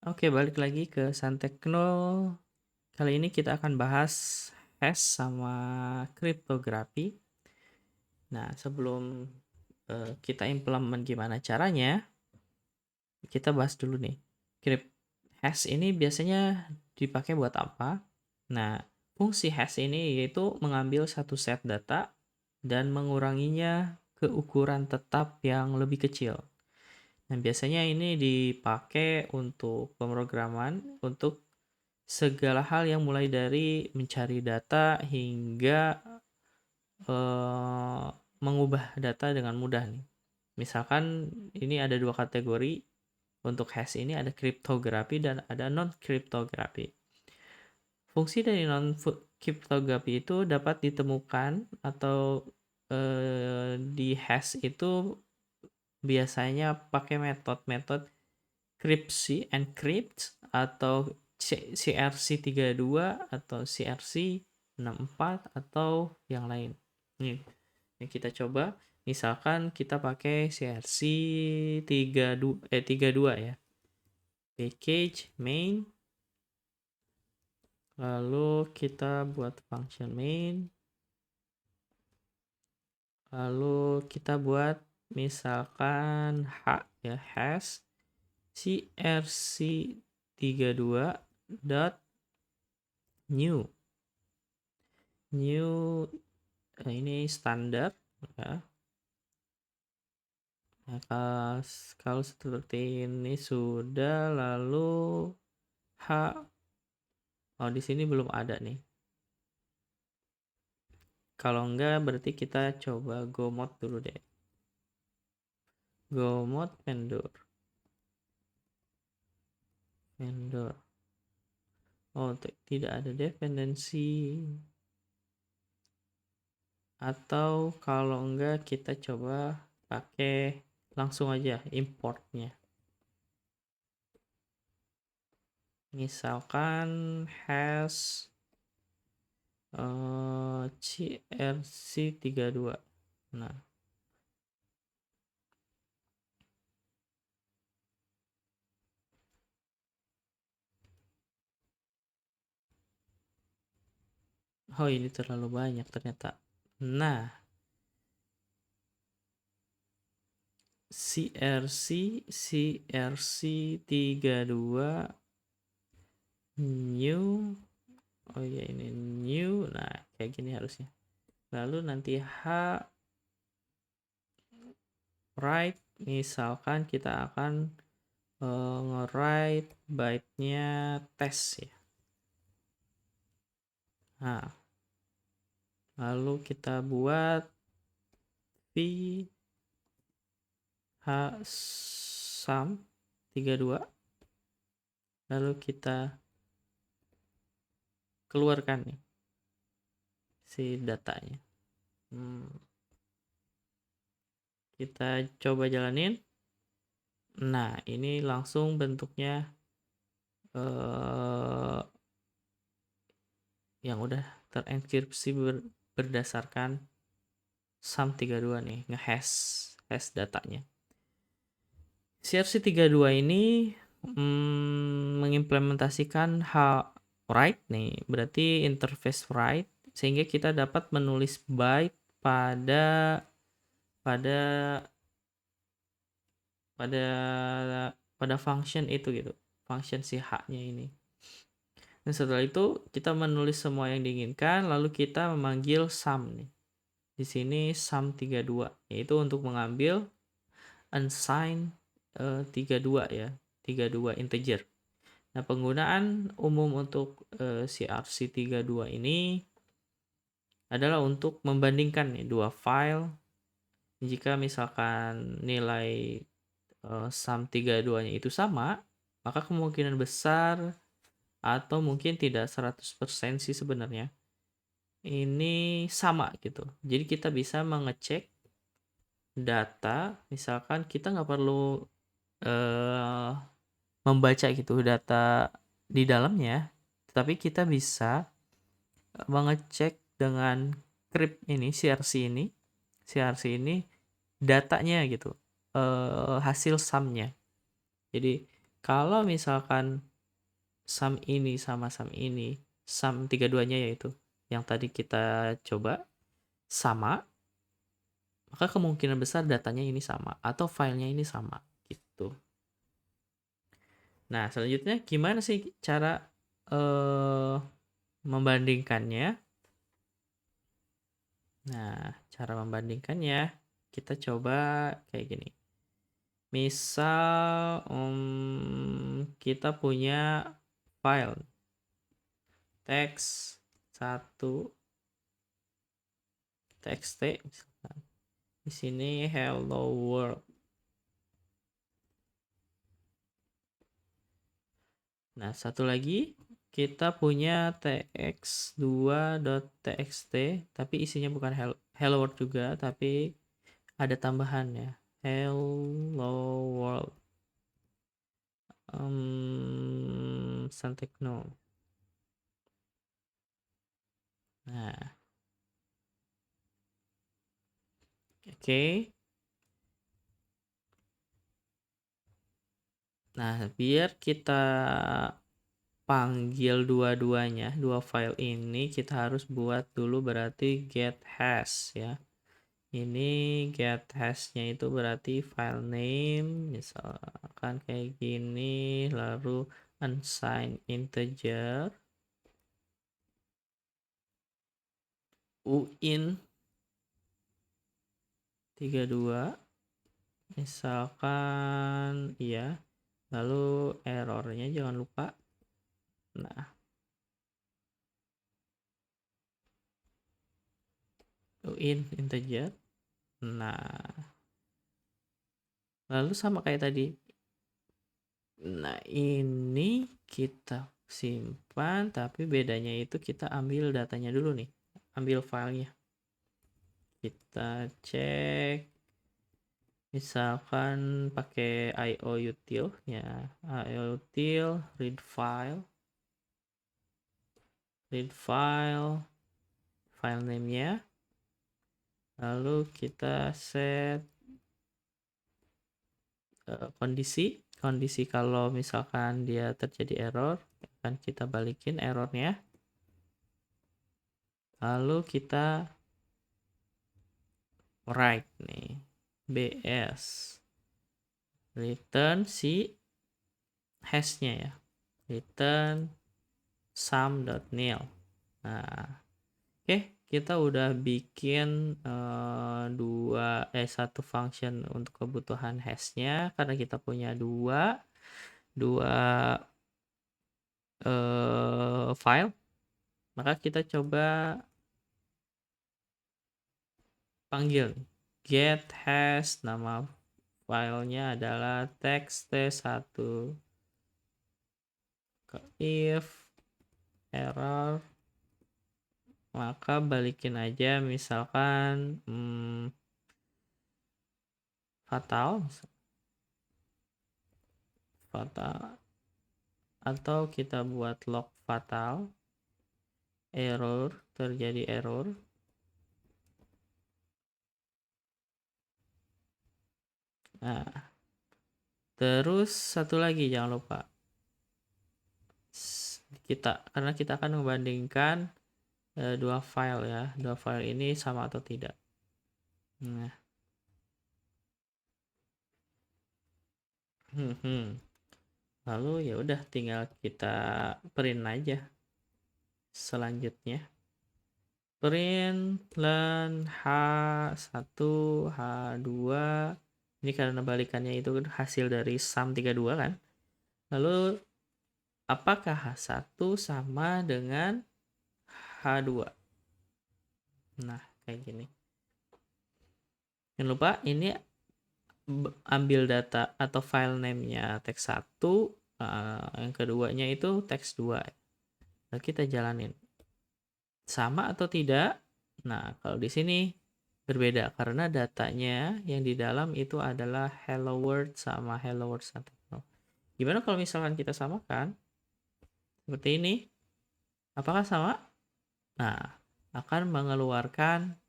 Oke, balik lagi ke Santekno. Kali ini kita akan bahas hash sama kriptografi. Nah, sebelum kita implement gimana caranya, kita bahas dulu nih. Hash ini biasanya dipakai buat apa? Nah, fungsi hash ini yaitu mengambil satu set data dan menguranginya ke ukuran tetap yang lebih kecil. Nah, biasanya ini dipakai untuk pemrograman, untuk segala hal yang mulai dari mencari data hingga eh, mengubah data dengan mudah nih. Misalkan ini ada dua kategori untuk hash ini, ada kriptografi dan ada non kriptografi. Fungsi dari non kriptografi itu dapat ditemukan atau di hash itu biasanya pakai metode kripsi, encrypt, atau CRC32 atau CRC64 atau yang lain. Nih, yang kita coba, misalkan kita pakai CRC32 ya. Package main, lalu kita buat function main, lalu kita buat misalkan ya, hash CRC32 new ini standar ya. Nah, kalau seperti ini sudah, lalu di sini belum ada nih. Kalau enggak berarti kita coba go mode dulu deh. Go mode vendor. Tidak ada dependensi. Atau kalau enggak kita coba pakai langsung aja importnya. Misalkan hash CRC32. Nah, ini terlalu banyak ternyata. Nah, CRC32 new. Ini new. Nah, kayak gini harusnya. Lalu nanti write, misalkan kita akan nge-write byte-nya test ya. Nah, lalu kita buat sum 32, lalu kita keluarkan nih si datanya. Kita coba jalanin. Nah, ini langsung bentuknya yang udah terenkripsi berdasarkan sum32 nih, ngehash datanya. CRC32 ini mengimplementasikan hal write nih, berarti interface write, sehingga kita dapat menulis byte pada function itu gitu, function si h-nya ini. Dan setelah itu kita menulis semua yang diinginkan, lalu kita memanggil sum nih. Di sini sum32, yaitu untuk mengambil unsigned 32 ya, 32 integer. Nah, penggunaan umum untuk CRC32 ini adalah untuk membandingkan nih dua file. Jika misalkan nilai sum32-nya itu sama, maka kemungkinan besar atau mungkin tidak 100% sih sebenarnya ini sama gitu. Jadi kita bisa mengecek data, misalkan kita nggak perlu membaca gitu data di dalamnya, tapi kita bisa mengecek dengan CRC ini datanya gitu, hasil sumnya. Jadi Kalau misalkan sum ini sama sum ini, sum tiga-duanya yaitu yang tadi kita coba sama, maka kemungkinan besar datanya ini sama atau filenya ini sama gitu. Nah, selanjutnya gimana sih cara membandingkannya? Nah, cara membandingkannya kita coba kayak gini. Misal kita punya file teks 1 txt misalkan. Di sini hello world. Nah, satu lagi kita punya tx2.txt tapi isinya bukan hello world juga tapi ada tambahannya hello world Santekno. Nah, oke. Nah, biar kita panggil dua-duanya, dua file ini kita harus buat dulu berarti get hash ya. Ini get hash-nya itu berarti file name misalkan kayak gini, lalu unsigned integer uin 32 misalkan iya, lalu errornya jangan lupa. Nah, uin integer. Nah, lalu sama kayak tadi. Nah, ini kita simpan tapi bedanya itu kita ambil datanya dulu nih, ambil filenya, kita cek misalkan pakai ioutil ya, ioutil read file file name-nya, lalu kita set kondisi kalau misalkan dia terjadi error akan kita balikin errornya, lalu kita write nih bs return si hashnya ya, return sum.nil. Nah, oke, kita udah bikin satu function untuk kebutuhan hashnya karena kita punya dua file, maka kita coba panggil get hash, nama filenya adalah txt1, if error maka balikin aja misalkan fatal atau kita buat log fatal, error, terjadi error. Nah, terus satu lagi jangan lupa karena kita akan membandingkan dua file ya, dua file ini sama atau tidak. Nah, lalu ya udah tinggal kita print aja. Selanjutnya print len H1 H2, ini karena balikannya itu hasil dari sum 32 kan. Lalu apakah H1 sama dengan H2? Nah, kayak gini. Jangan lupa ini ambil data atau file name-nya teks1, yang keduanya itu teks2. Lalu kita jalanin. Sama atau tidak? Nah, kalau di sini berbeda karena datanya yang di dalam itu adalah hello world sama hello world Santekno. Gimana kalau misalkan kita samakan seperti ini? Apakah sama? Nah, akan mengeluarkan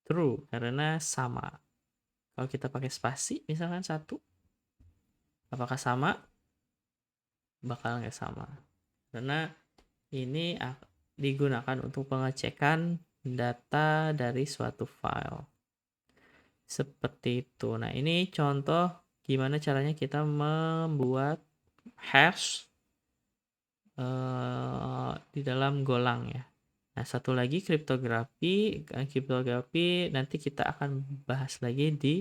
true karena sama. Kalau kita pakai spasi misalkan 1, apakah sama? bakal nggak sama. Karena ini digunakan untuk pengecekan data dari suatu file. Seperti itu. Nah, ini contoh gimana caranya kita membuat hash di dalam Golang ya. Nah, satu lagi kriptografi. Kriptografi nanti kita akan bahas lagi di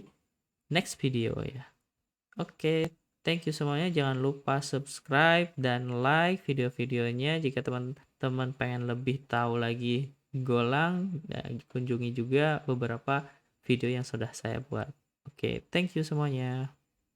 next video ya. Oke, thank you semuanya. Jangan lupa subscribe dan like video-videonya. Jika teman-teman pengen lebih tahu lagi Golang, kunjungi juga beberapa video yang sudah saya buat. Oke, thank you semuanya.